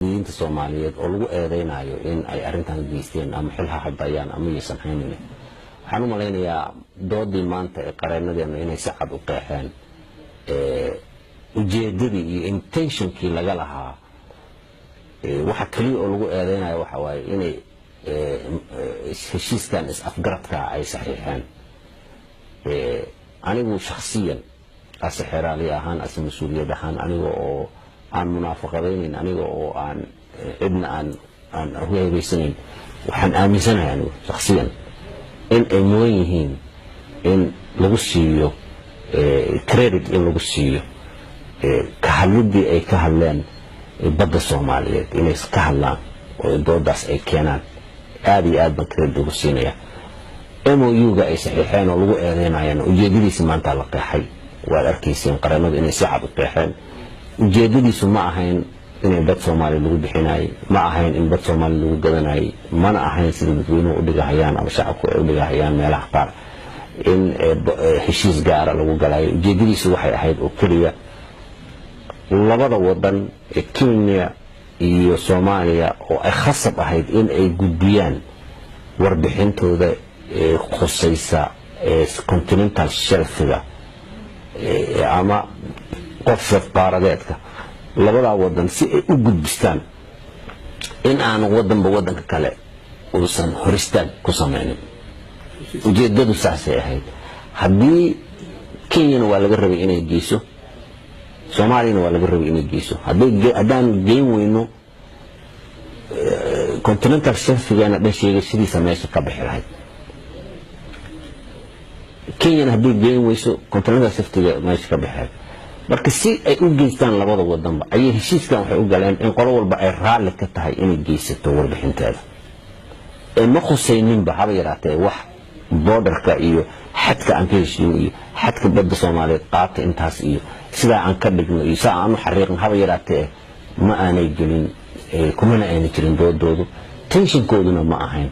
diinta Soomaaliyeed oo lagu eedeynayo in ay arintan geysteen ama xilha hadayaan ama yeesan haynin waxaan u maleynayaa doodii maanta ee qareenadeena inay si cad u qeexeen ujeedadii iyo intentionkii laga lahaa waxa kaliya oo lagu eedeynayo waxa waaye inay heshiiskan is-afgaradka ay saxiixeen anigu shakhsiyan asxiraali ahaan as mas'uuliyad ahaan aniga oo aan munaafaqadaynin aniga oo aan cidna aan hubeysanayn waxaan aaminsanahay anigu shakhsiyan in ay mudan yihiin in lagu siiyo credit in lagu siiyo ka hadlidii ay ka hadleen badda Soomaaliyeed inay ka hadlaan oo doodaas ay keenaan aad iyo aad baan credit ugu siinaya MOU-ga ay saxiixeen oo lagu eedeynayaan ujeedadiisa maanta la qeexay waad arkayseen qareenadu inay si cad u qeexeen ujeedadiisu ma ahayn inay dad Soomaali lagu bixinay ma ahayn in dad Soomaali lagu gadanay mana ahayn sida dadweynuhu u dhigahayaan ama shacabku ay u dhigahayaan meelaha qaar in heshiis gaara lagu galay ujeedadiisu waxay ahayd oo kaliya labada wadan ee Kenya iyo Soomaaliya oo ay khasab ahayd in ay gudbiyaan warbixintooda khusaysa continental shelf-ga ama qof qaaradeedka labada wadan si ay u gudbistaan in aan wadanba wadanka kale uusan horistaan ku sameeynin ujeedadu saasay ahayd haddii Kenya waa laga rabay inay geyso Soomaaliya waa laga rabay inay geyso haddaan geyn weyno continental shelf-ga dhan sheegashadiisa meesha ka bixi lahayd Kenya haddii geyn weyso continental shelf-ga meesha ka bixi lahayd marka si ay u geystaan labada wadanba ay heshiiskan waxay u galeen in qolo walba ay raali ka tahay inay geysato warbixinteeda ma khusayninba haba yaraatee wax borderka iyo xadka aan ka heshiin iyo xadka badda Soomaaliyeed qaata intaas iyo sida aan ka dhigno iyo sida aan u xariiqno haba yaraatee ma aanay gelin kumana aanay jirin doodoodu tensionkooduna ma ahayn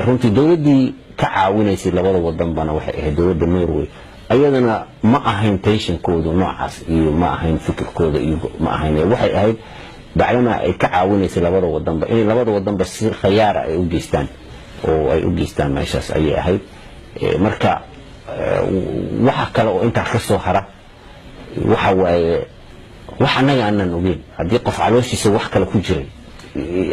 runtii dawladdii ka caawinaysay labada wadanbana waxay ahayd dawladda Norway ayadana ma ahayn tensionkoodu noocaas iyo ma ahayn fikirkooda iyo ma ahayn waxay ahayd bacdana ay ka caawinaysay labada wadanba in labada wadanba si khiyaar ay u geystaan oo ay u geystaan meeshaas ayay ahayd marka waxa kale oo inta ka soo hara waxa waaye wax anaga aanan ogeyn haddii qof calooshiisa wax kale ku jiray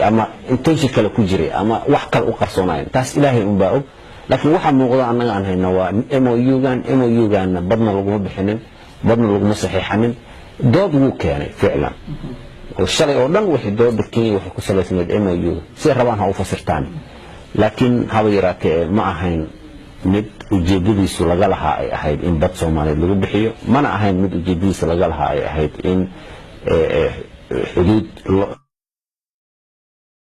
ama intention kale ku jiray ama wax kale u qarsoonayeen taas ilaahay un baa og laakiin waxa muuqda anaga aan hayno waa MOU-gan badna laguma bixinin badna laguma saxiixanin dood wuu keenay ficlan oo shalay oo dhan wixii dooda Kenya waxay ku salaysnayd MOU si rabaan ha u fasirtaan laakiin haba yaraatee ma ahayn mid ujeedadiisu laga lahaa ay ahayd in bad Soomaaliyeed lagu bixiyo mana ahayn mid ujeedadiisa laga lahaa ay ahayd in xuduud